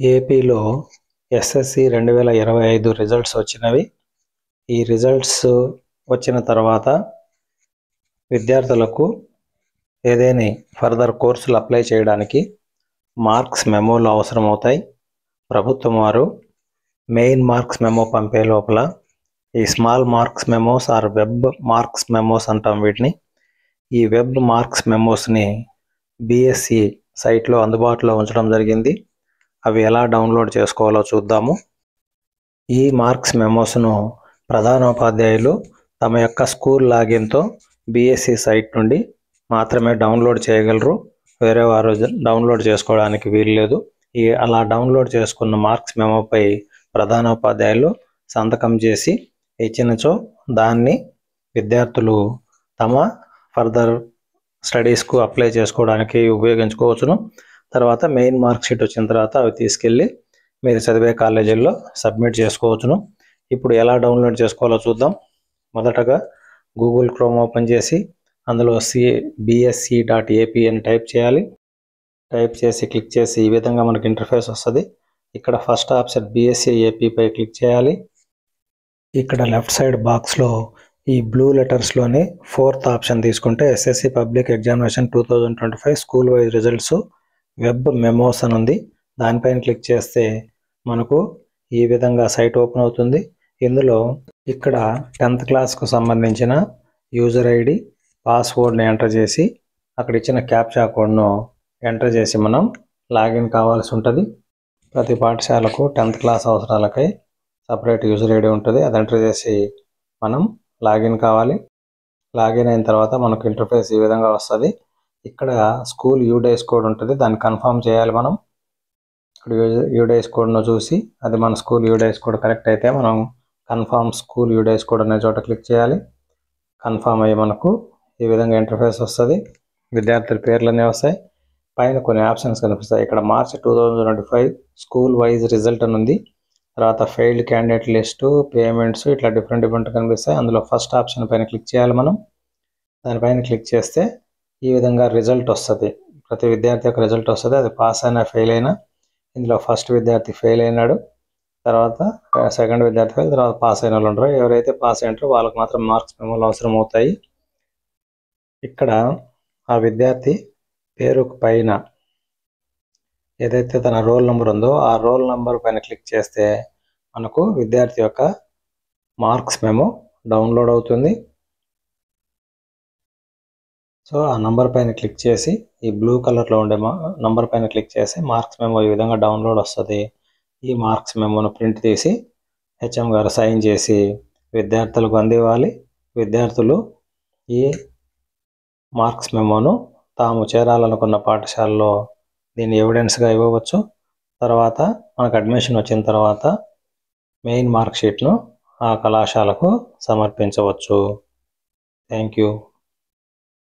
ఏపీలో SSC 2025 results వచ్చినవి. ఈ రిజల్ట్స్ వచ్చిన తర్వాత విద్యార్థులకు ఏదైనా ఫర్దర్ కోర్సులు అప్లై చేయడానికి మార్క్స్ మెమోలు అవసరమవుతాయి. ప్రభుత్వం వారు మెయిన్ మార్క్స్ మెమో పంపే లోపల ఈ small marks memos are web marks memos అంటాం వీటిని. ఈ వెబ్ మార్క్స్ మెమోస్ని బిఎస్సి సైట్లో అందుబాటులో ఉంచడం జరిగింది. అవి ఎలా డౌన్లోడ్ చేసుకోవాలో చూద్దాము. ఈ మార్క్స్ మెమోస్ను ప్రధానోపాధ్యాయులు తమ యొక్క స్కూల్ లాగిన్తో బిఎస్సి సైట్ నుండి మాత్రమే డౌన్లోడ్ చేయగలరు. వేరే వారు డౌన్లోడ్ చేసుకోవడానికి వీల్లేదు. అలా డౌన్లోడ్ చేసుకున్న మార్క్స్ మెమోపై ప్రధానోపాధ్యాయులు సంతకం చేసి ఇచ్చినచో దాన్ని విద్యార్థులు తమ ఫర్దర్ స్టడీస్కు అప్లై చేసుకోవడానికి ఉపయోగించుకోవచ్చును. తర్వాత మెయిన్ మార్క్ షీట్ వచ్చిన తర్వాత అవి తీసుకెళ్ళి మీరు చదివే కాలేజీల్లో సబ్మిట్ చేసుకోవచ్చును. ఇప్పుడు ఎలా డౌన్లోడ్ చేసుకోవాలో చూద్దాం. మొదటగా గూగుల్ క్రోమ్ ఓపెన్ చేసి అందులో bsc.ap అని టైప్ చేయాలి. టైప్ చేసి క్లిక్ చేసి ఈ విధంగా మనకి ఇంటర్ఫేస్ వస్తుంది. ఇక్కడ ఫస్ట్ ఆప్షన్ BSc AP పై క్లిక్ చేయాలి. ఇక్కడ లెఫ్ట్ సైడ్ బాక్స్లో ఈ బ్లూ లెటర్స్లోని 4th ఆప్షన్ తీసుకుంటే SSC public examination 2025 school wise results web memos అని ఉంది. దానిపైన క్లిక్ చేస్తే మనకు ఈ విధంగా సైట్ ఓపెన్ అవుతుంది. ఇందులో ఇక్కడ 10th క్లాస్కు సంబంధించిన యూజర్ ఐడి పాస్వర్డ్ని ఎంటర్ చేసి అక్కడ ఇచ్చిన క్యాప్చా కోడ్ను ఎంటర్ చేసి మనం లాగిన్ కావాల్సి ఉంటుంది. ప్రతి పాఠశాలకు 10th క్లాస్ అవసరాలకై సపరేట్ యూజర్ ఐడి ఉంటుంది. అది ఎంటర్ చేసి మనం లాగిన్ కావాలి. లాగిన్ అయిన తర్వాత మనకు ఇంటర్ఫేస్ ఈ విధంగా వస్తుంది. ఇక్కడ స్కూల్ యూడేస్ కోడ్ ఉంటుంది, దాన్ని కన్ఫర్మ్ చేయాలి మనం. ఇక్కడ యూడేస్ కోడ్ను చూసి అది మన స్కూల్ యూడేస్ కోడ్ కరెక్ట్ అయితే మనం కన్ఫర్మ్ స్కూల్ యూడేస్ కోడ్ అనే చోట క్లిక్ చేయాలి. కన్ఫర్మ్ అయ్యి మనకు ఈ విధంగా ఇంటర్ఫేస్ వస్తుంది. విద్యార్థుల పేర్లనే వస్తాయి. పైన కొన్ని ఆప్షన్స్ కనిపిస్తాయి. ఇక్కడ మార్చ్ 2025 స్కూల్ వైజ్ రిజల్ట్ అని ఉంది. తర్వాత ఫెయిల్డ్ క్యాండిడేట్ లిస్టు, పేమెంట్స్, ఇట్లా డిఫరెంట్ కనిపిస్తాయి. అందులో ఫస్ట్ ఆప్షన్ పైన క్లిక్ చేయాలి మనం. దానిపైన క్లిక్ చేస్తే ఈ విధంగా రిజల్ట్ వస్తుంది. ప్రతి విద్యార్థి యొక్క రిజల్ట్ వస్తుంది. అది పాస్ అయినా ఫెయిల్ అయినా. ఇందులో ఫస్ట్ విద్యార్థి ఫెయిల్ అయినాడు, తర్వాత సెకండ్ విద్యార్థి ఫెయిల్, తర్వాత పాస్ అయిన వాళ్ళు ఉంటారు. ఎవరైతే పాస్ అయినారో వాళ్ళకి మాత్రం మార్క్స్ మెమోలు అవసరం అవుతాయి. ఇక్కడ ఆ విద్యార్థి పేరు పైన ఏదైతే తన రోల్ నెంబర్ ఉందో ఆ రోల్ నెంబర్ పైన క్లిక్ చేస్తే మనకు విద్యార్థి యొక్క మార్క్స్ మెమో డౌన్లోడ్ అవుతుంది. సో ఆ నంబర్ పైన క్లిక్ చేసి ఈ బ్లూ కలర్లో ఉండే నంబర్ పైన క్లిక్ చేసి మార్క్స్ మెమో ఈ విధంగా డౌన్లోడ్ వస్తుంది. ఈ మార్క్స్ మెమోను ప్రింట్ తీసి హెచ్ఎం గారు సైన్ చేసి విద్యార్థులకు అందివ్వాలి. విద్యార్థులు ఈ మార్క్స్ మెమోను తాము చేరాలనుకున్న పాఠశాలలో దీన్ని ఎవిడెన్స్గా ఇవ్వవచ్చు. తర్వాత మనకు అడ్మిషన్ వచ్చిన తర్వాత మెయిన్ మార్క్ షీట్ను ఆ కళాశాలకు సమర్పించవచ్చు. Thank you.